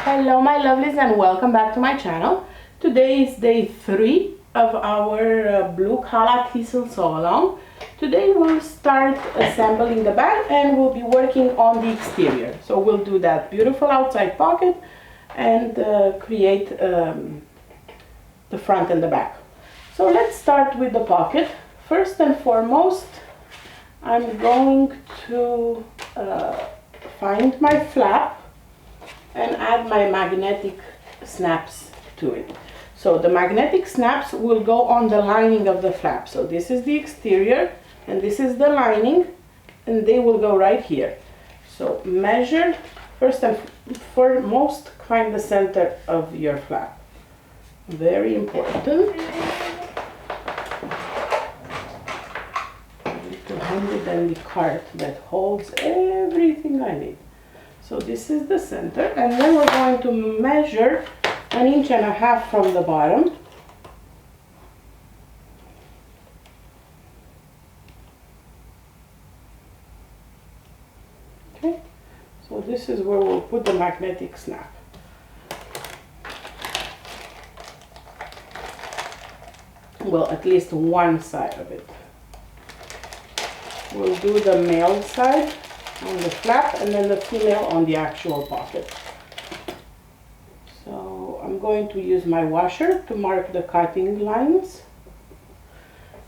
Hello my lovelies and welcome back to my channel. Today is day 3 of our blue Calla Thistle Sew Along. Today we'll start assembling the bag and we'll be working on the exterior. So we'll do that beautiful outside pocket and create the front and the back. So let's start with the pocket. First and foremost, I'm going to find my flap and add my magnetic snaps to it. So the magnetic snaps will go on the lining of the flap. So this is the exterior and this is the lining, and they will go right here. So measure, first and foremost, find the center of your flap. Very important. To hand it and the cart that holds everything I need. So this is the center, and then we're going to measure 1.5 inches from the bottom. Okay, so this is where we'll put the magnetic snap. Well, at least one side of it. We'll do the male side on the flap and then the female on the actual pocket. So I'm going to use my washer to mark the cutting lines,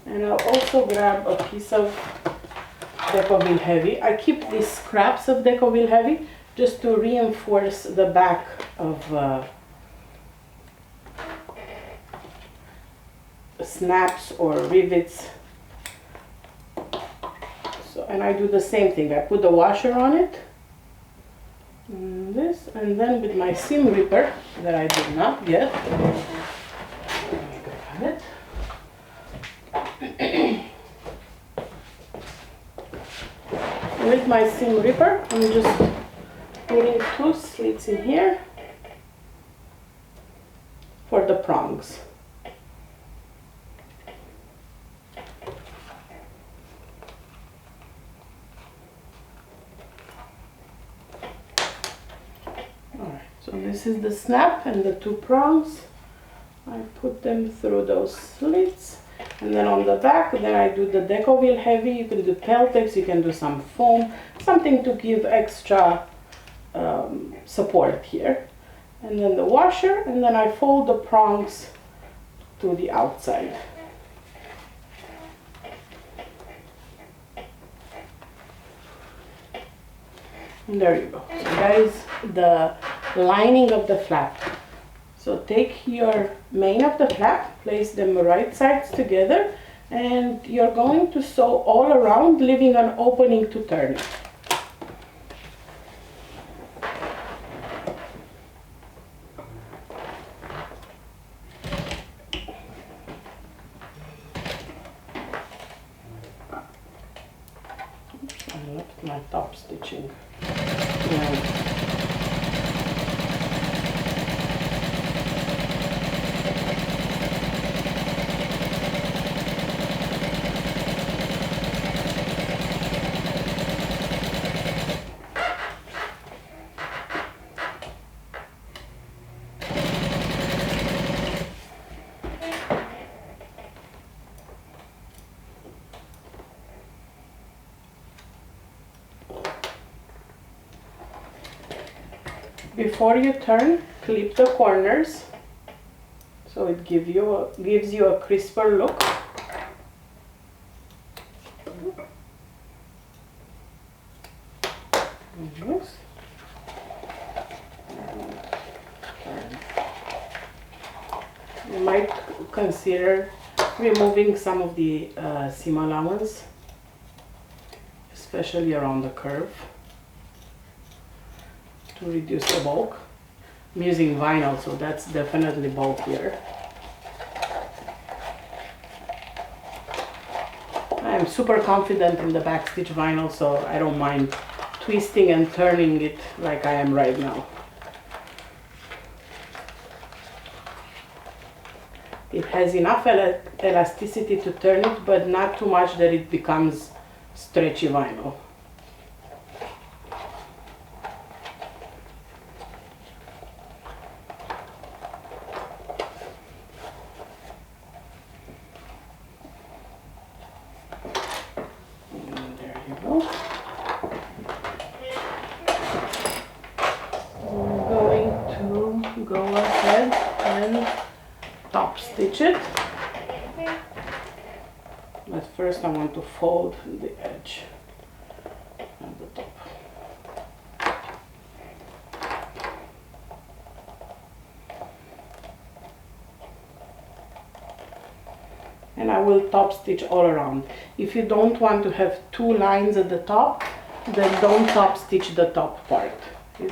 and I'll also grab a piece of Decovil Heavy. I keep these scraps of Decovil Heavy just to reinforce the back of snaps or rivets. And I do the same thing. I put the washer on it, this, and then with my seam ripper that I did not get, with my seam ripper, I'm just putting 2 slits in here for the prongs. So this is the snap and the 2 prongs. I put them through those slits, and then on the back, then I do the Decovil Heavy. You can do Peltex, you can do some foam, something to give extra support here. And then the washer, and then I fold the prongs to the outside. And there you go. So that is the lining of the flap. So take your main of the flap, place them right sides together, and you're going to sew all around, leaving an opening to turn it. Oops, I left my top stitching. Yeah. Before you turn, clip the corners so it gives you a crisper look. Yes. You might consider removing some of the seam allowance, especially around the curve, to reduce the bulk. I'm using vinyl, so that's definitely bulkier. I'm super confident in the backstitch vinyl, so I don't mind twisting and turning it like I am right now. It has enough elasticity to turn it, but not too much that it becomes stretchy vinyl. go ahead and top stitch it. But first I want to fold the edge at the top. And I will top stitch all around. If you don't want to have two lines at the top, then don't top stitch the top part.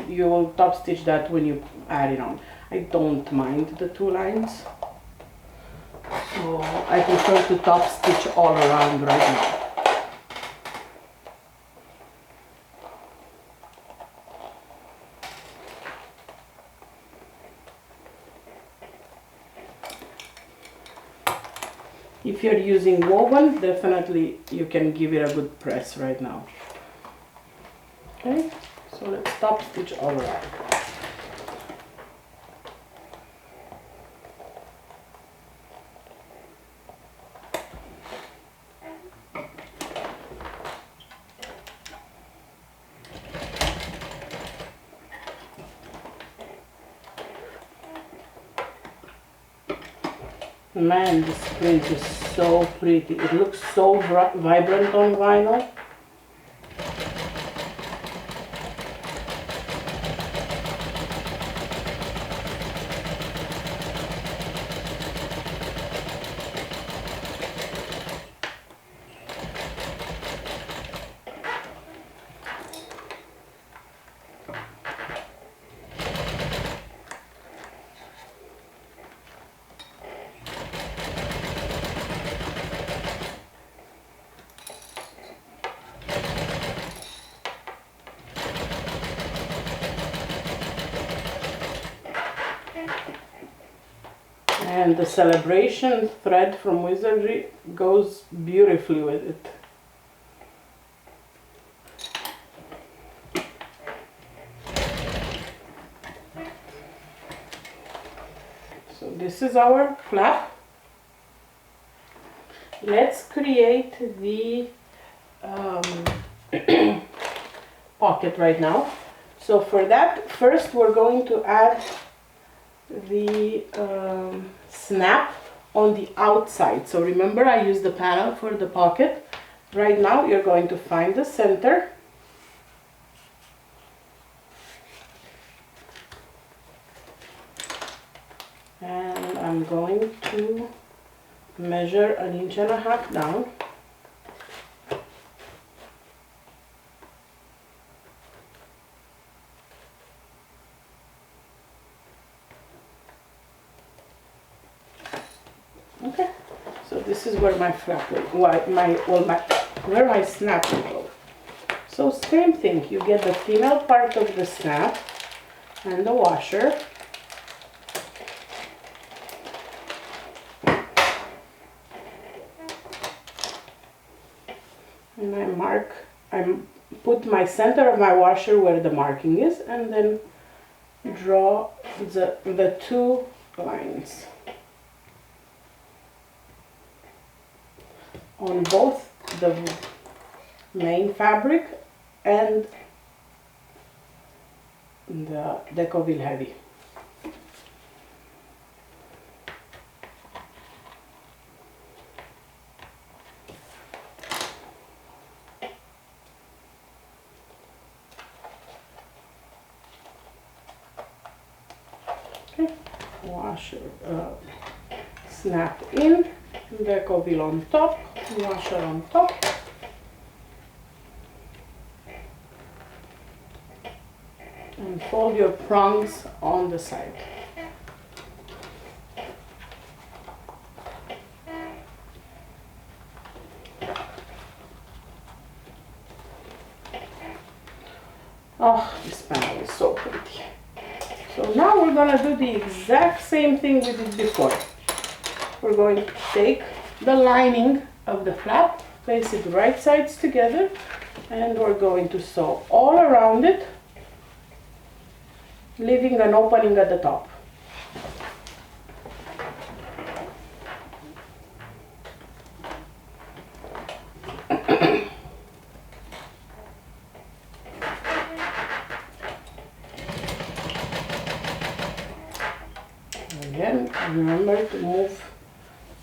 You will top stitch that when you add it on. I don't mind the two lines, so I prefer to top stitch all around right now. If you're using woven, definitely you can give it a good press right now. Okay, so let's top stitch all around. Man, this print is so pretty. It looks so vibrant on vinyl. And the celebration thread from Wizardry goes beautifully with it. So this is our flap. Let's create the pocket right now. So for that, first we're going to add the snap on the outside. So remember, I used the panel for the pocket. Right now you're going to find the center, and I'm going to measure 1.5 inches down. Okay, so this is where my flap will, where my snap will go. So same thing, you get the female part of the snap and the washer. And I put my center of my washer where the marking is, and then draw the two lines on both the main fabric and the Decoville Heavy. Okay, washer, snap in, Decoville on top, washer on top. And fold your prongs on the side. Oh, this panel is so pretty. So now we're gonna do the exact same thing we did before. We're going to take the lining of the flap, place it right sides together, and we're going to sew all around it, leaving an opening at the top. Again, remember to move.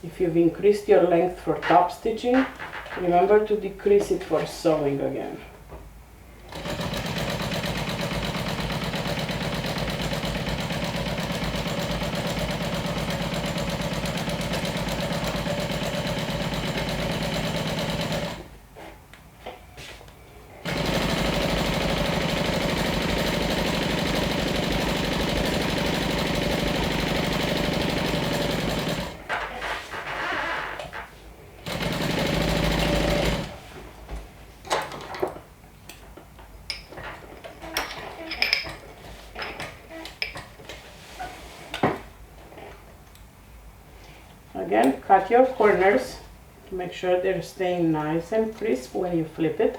If you've increased your length for top stitching, remember to decrease it for sewing again. Again, cut your corners to make sure they're staying nice and crisp when you flip it.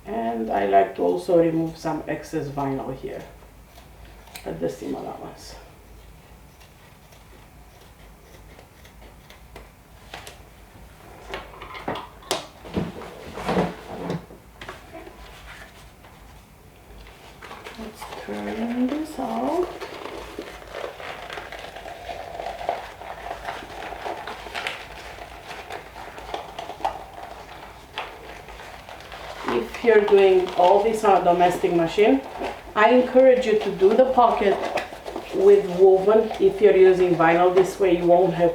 And I like to also remove some excess vinyl here at the seam allowance. Let's turn this out. If you're doing all this on a domestic machine, I encourage you to do the pocket with woven. If you're using vinyl, this way you won't have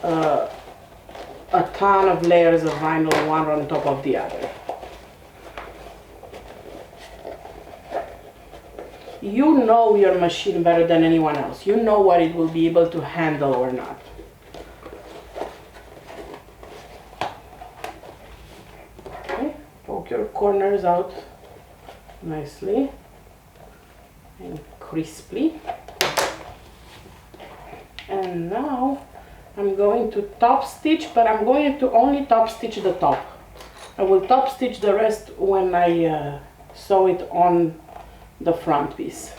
a ton of layers of vinyl one on top of the other. You know your machine better than anyone else. You know what it will be able to handle or not. Poke your corners out nicely and crisply. And now I'm going to top stitch, but I'm going to only top stitch the top. I will top stitch the rest when I sew it on the front piece.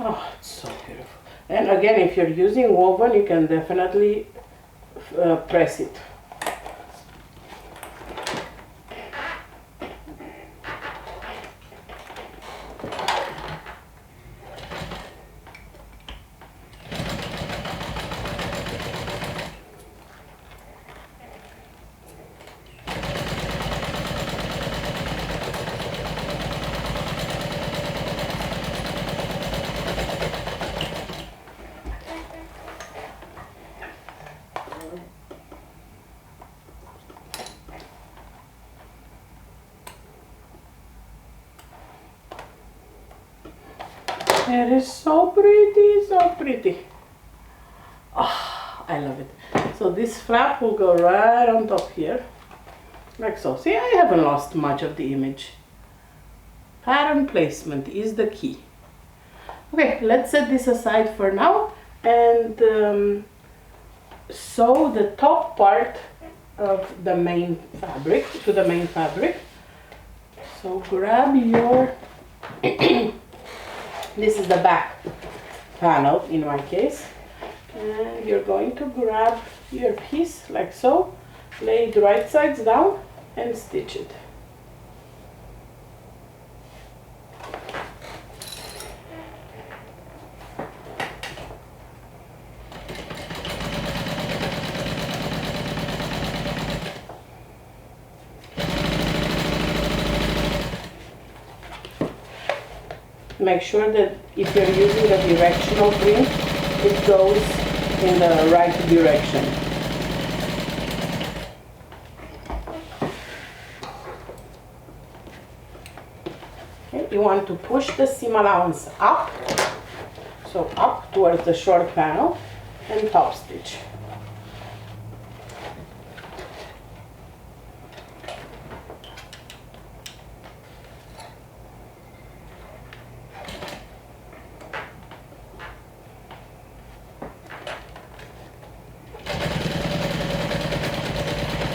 Oh, it's so beautiful. And again, if you're using woven, you can definitely press it. It is so pretty, so pretty. Oh, I love it. So this flap will go right on top here, like so. See, I haven't lost much of the image. Pattern placement is the key. Okay, let's set this aside for now and sew the top part of the main fabric to the main fabric. So grab your this is the back panel in my case, and you're going to grab your piece like so, lay it right sides down and stitch it. Make sure that if you're using a directional print, it goes in the right direction. Okay, you want to push the seam allowance up, so up towards the short panel, and top stitch.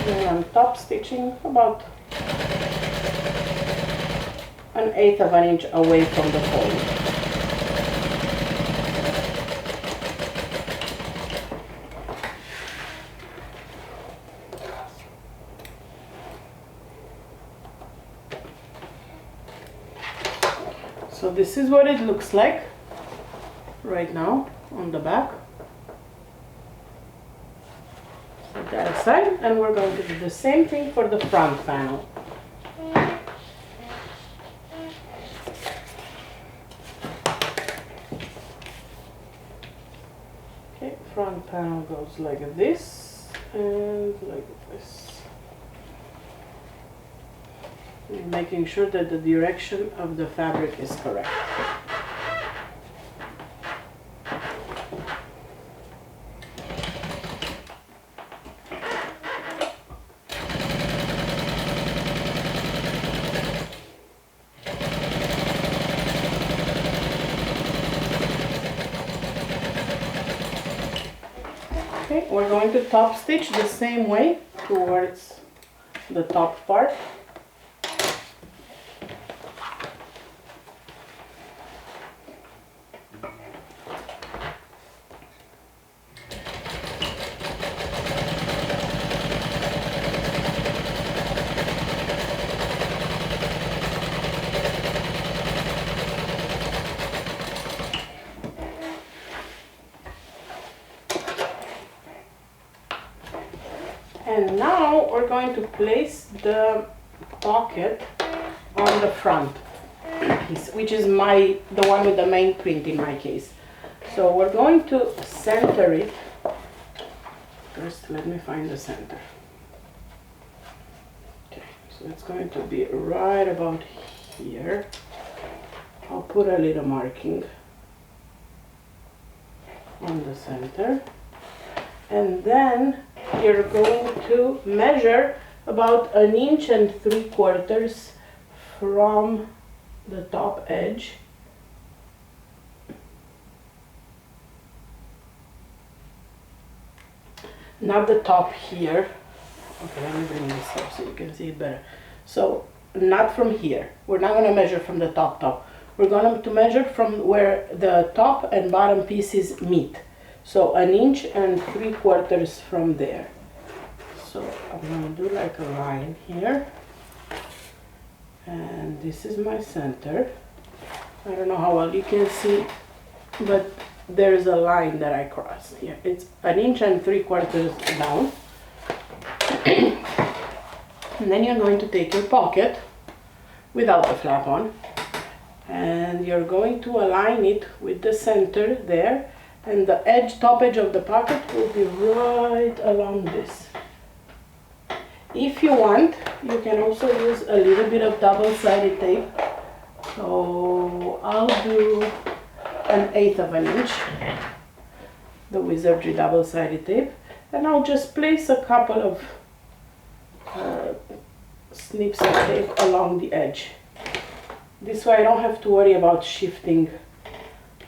And I'm top stitching about 1/8 of an inch away from the fold. So this is what it looks like right now on the back. Put that aside, and we're going to do the same thing for the front panel. Okay, front panel goes like this and like this. Making sure that the direction of the fabric is correct. Okay, we're going to top stitch the same way towards the top part. And now we're going to place the pocket on the front piece, which is the one with the main print in my case. So we're going to center it. First, let me find the center. Okay, so it's going to be right about here. I'll put a little marking on the center. And then you're going to measure about 1 3/4 inches from the top edge. Not the top here. Okay, let me bring this up so you can see it better. So not from here. We're not going to measure from the top. We're going to measure from where the top and bottom pieces meet. So 1 3/4 inches from there. So I'm going to do like a line here. And this is my center. I don't know how well you can see, but there's a line that I crossed here. It's 1 3/4 inches down. And then you're going to take your pocket without the flap on, and you're going to align it with the center there, and the top edge of the pocket will be right along this. If you want, you can also use a little bit of double-sided tape. So I'll do 1/8 of an inch, the Wizardry double-sided tape, and I'll just place a couple of snips of tape along the edge. This way I don't have to worry about shifting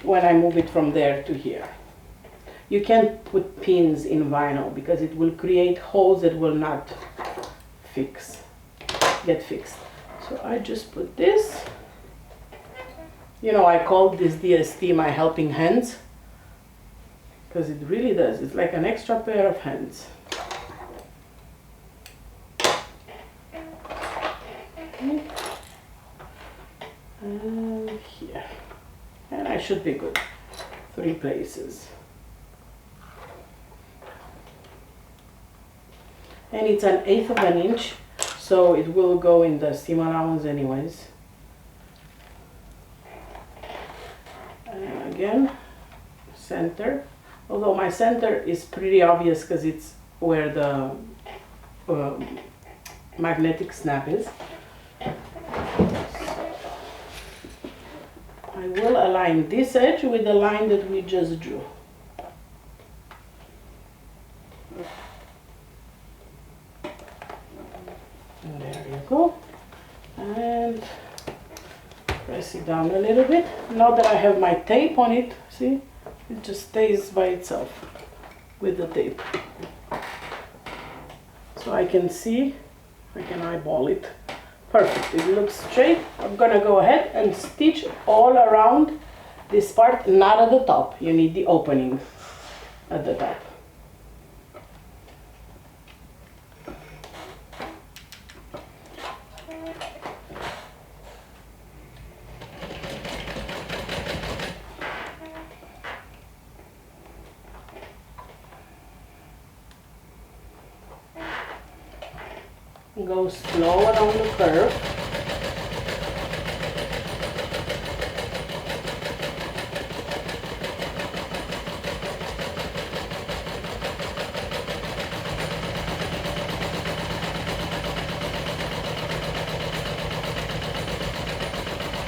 when I move it from there to here. You can't put pins in vinyl because it will create holes that will not get fixed. So I just put this. You know, I called this DST my helping hands because it really does. It's like an extra pair of hands. And here. And I should be good. 3 places. And it's 1/8 of an inch, so it will go in the seam allowance anyways. And again, center. Although my center is pretty obvious because it's where the magnetic snap is. I will align this edge with the line that we just drew. And there you go. And press it down a little bit. Now that I have my tape on it, see, it just stays by itself with the tape. So I can see, I can eyeball it Perfect, it looks straight. I'm gonna go ahead and stitch all around this part, not at the top. You need the opening at the top. Go slow along the curve.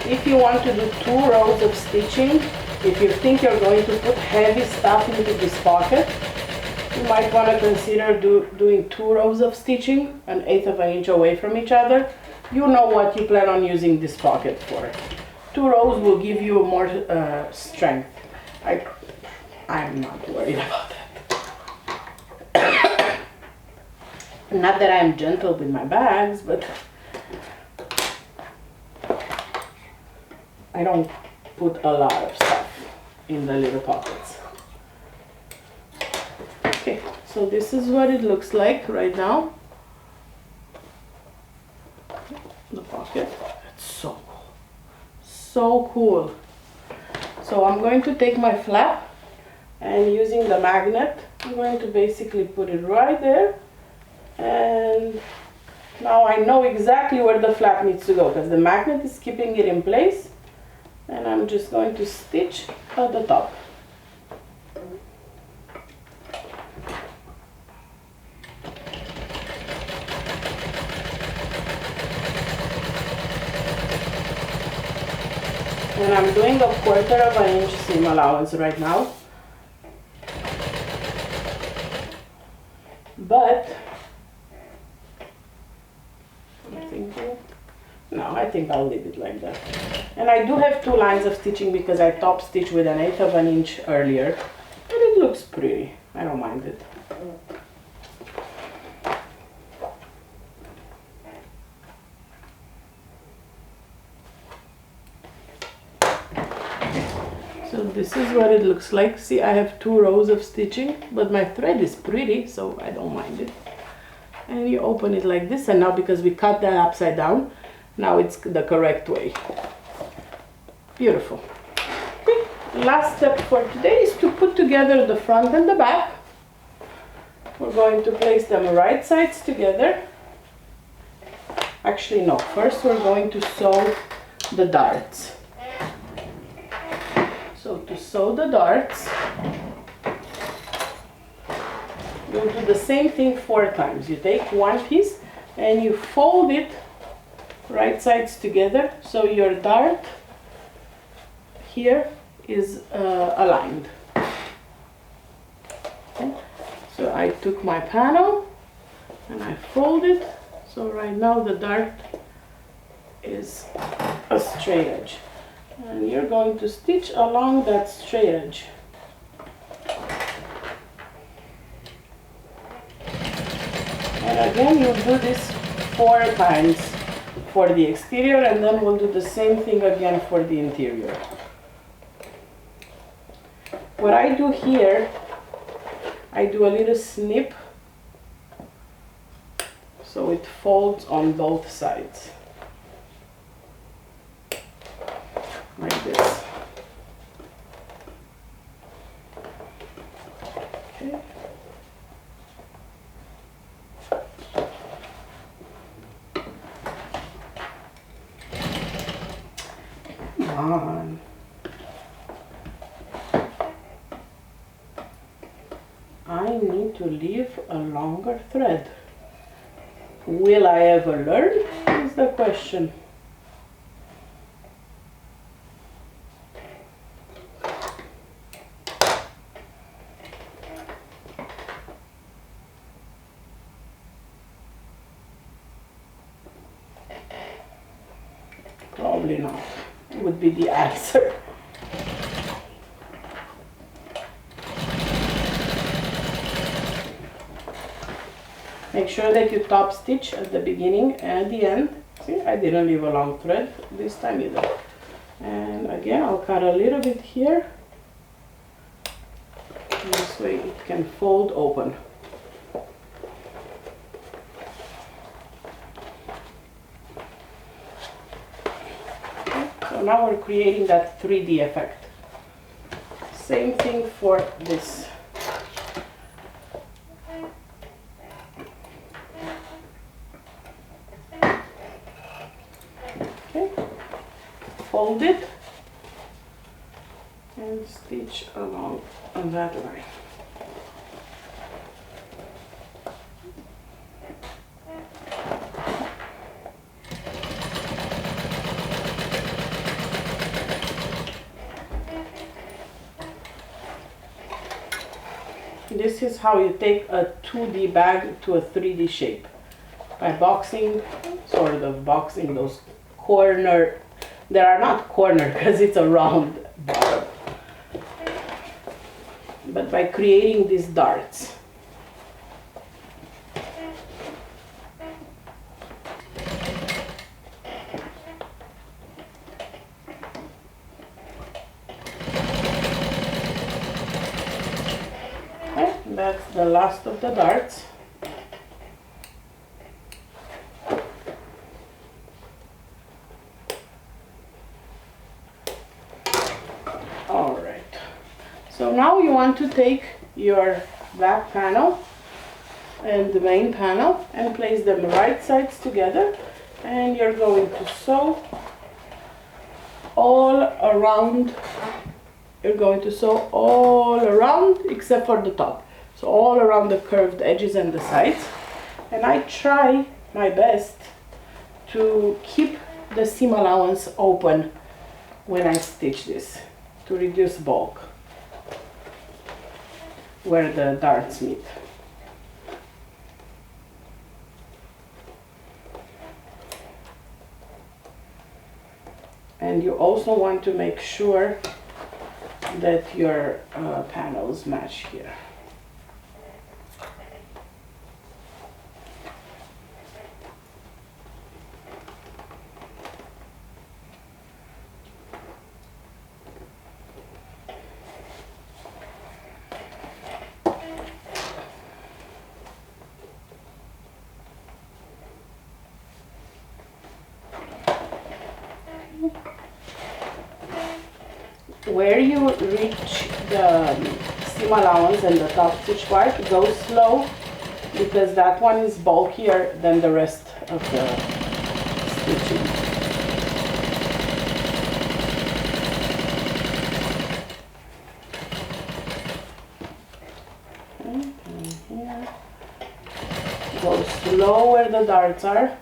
If you want to do 2 rows of stitching, if you think you're going to put heavy stuff into this pocket, you might want to consider doing 2 rows of stitching, 1/8 of an inch away from each other. You know what you plan on using this pocket for. 2 rows will give you more strength. I'm not worried about that. Not that I'm gentle with my bags, but I don't put a lot of stuff in the little pockets. Okay, so this is what it looks like right now. The pocket, it's so cool, so cool. So I'm going to take my flap, and using the magnet, I'm going to basically put it right there, and now I know exactly where the flap needs to go because the magnet is keeping it in place, and I'm just going to stitch at the top. And I'm doing a 1/4 of an inch seam allowance right now. But I think I'll leave it like that. And I do have 2 lines of stitching because I top stitched with 1/8 of an inch earlier. And it looks pretty. I don't mind it. So this is what it looks like. See, I have 2 rows of stitching, but my thread is pretty, so I don't mind it. And you open it like this, and now because we cut that upside down, now it's the correct way. Beautiful. Okay. Last step for today is to put together the front and the back. We're going to place them right sides together. Actually, no. First, we're going to sew the darts. So to sew the darts, you'll do the same thing 4 times. You take one piece and you fold it right sides together, so your dart here is aligned. Okay. So I took my panel and I fold it, so right now the dart is a straight edge. And you're going to stitch along that straight edge. And again, you'll do this 4 times for the exterior, and then we'll do the same thing again for the interior. What I do here, I do a little snip so it folds on both sides. Like this. Okay. Come on. I need to leave a longer thread. Will I ever learn? Is the question. Probably not, would be the answer. Make sure that you top stitch at the beginning and the end, See, I didn't leave a long thread this time either. And again, I'll cut a little bit here. This way it can fold open. Okay, so now we're creating that 3D effect. Same thing for this. Okay, fold it and stitch along on that line. This is how you take a 2D bag to a 3D shape, by boxing, sort of boxing those corner, they are not corner because it's a round bottom, but by creating these darts. That's the last of the darts. Alright, so now you want to take your back panel and the main panel and place them right sides together, and you're going to sew all around. You're going to sew all around except for the top. So all around the curved edges and the sides. And I try my best to keep the seam allowance open when I stitch this to reduce bulk where the darts meet. And you also want to make sure that your panels match here. Where you reach the seam allowance and the top stitch part, go slow because that one is bulkier than the rest of the stitching. Okay, and here. Go slow where the darts are.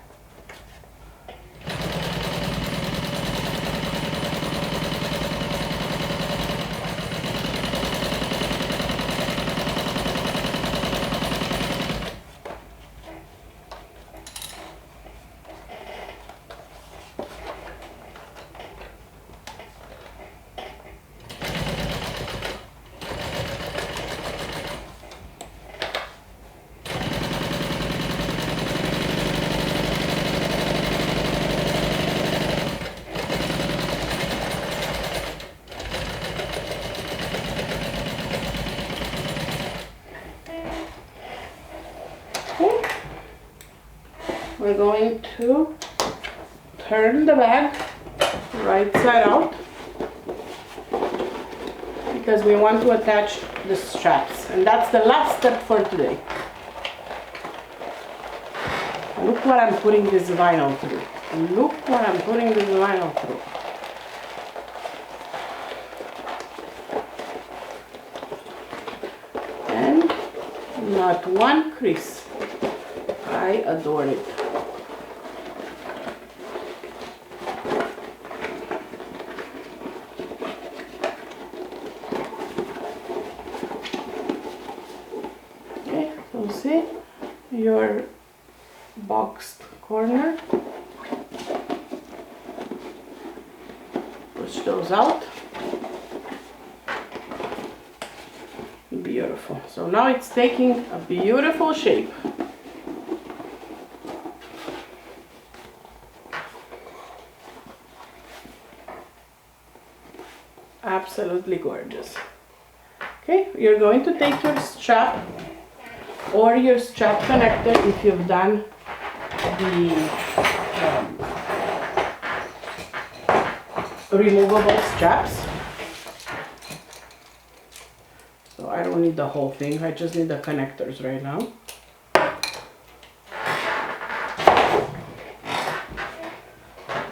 We're going to turn the bag right side out because we want to attach the straps, and that's the last step for today. Look what I'm putting this vinyl through. Look what I'm putting this vinyl through. And not one crease. I adore it. Okay, so see your boxed corner. Push those out. Beautiful. So now it's taking a beautiful shape. Absolutely gorgeous. Okay, you're going to take your strap or your strap connector if you've done the removable straps. So I don't need the whole thing, I just need the connectors right now.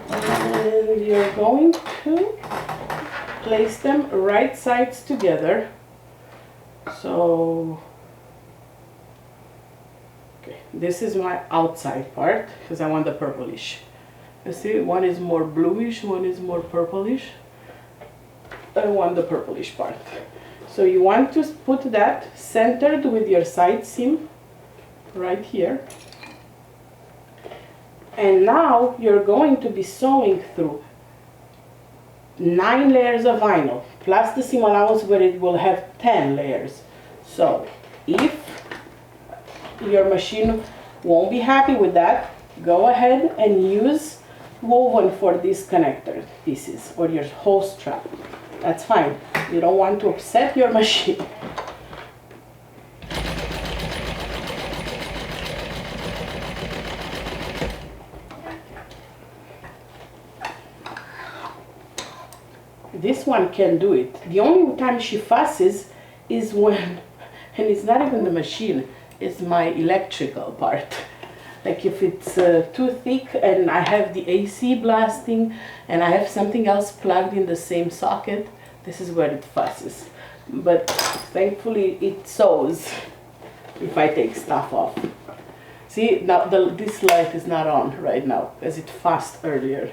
And you're going to place them right sides together. So, okay, this is my outside part because I want the purplish. You see, one is more bluish, one is more purplish. I want the purplish part. So you want to put that centered with your side seam right here. And now you're going to be sewing through 9 layers of vinyl plus the seam allowance where it will have 10 layers. So if your machine won't be happy with that, go ahead and use woven for these connector pieces or your whole strap. That's fine. You don't want to upset your machine. This one can do it. The only time she fusses is when, and it's not even the machine, it's my electrical part. Like if it's too thick and I have the AC blasting and I have something else plugged in the same socket, this is where it fusses. But thankfully it sews if I take stuff off. See, now this light is not on right now because it fussed earlier.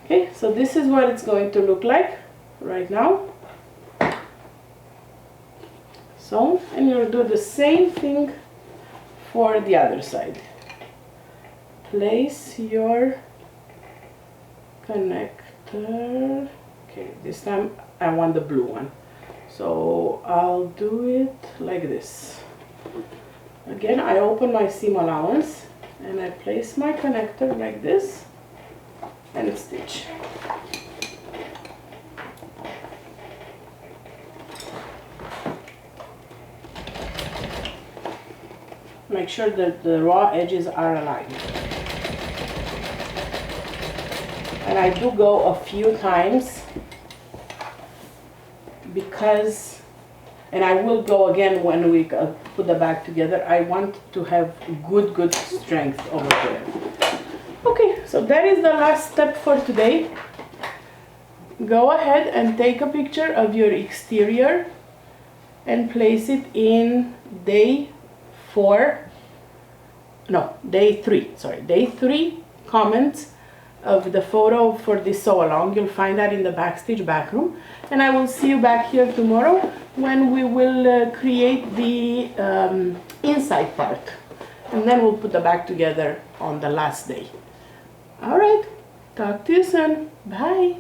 Okay, so this is what it's going to look like right now. So, and you'll do the same thing for the other side. Place your connector. Okay, this time I want the blue one. So I'll do it like this. Again, I open my seam allowance and I place my connector like this and stitch. Make sure that the raw edges are aligned. And I do go a few times because, and I will go again when we put the bag together. I want to have good strength over there. Okay, so that is the last step for today. Go ahead and take a picture of your exterior and place it in day 3 comments of the photo for this sew along. You'll find that in the backstage back room, and I will see you back here tomorrow when we will create the inside part, and then we'll put the bag together on the last day. All right, talk to you soon. Bye.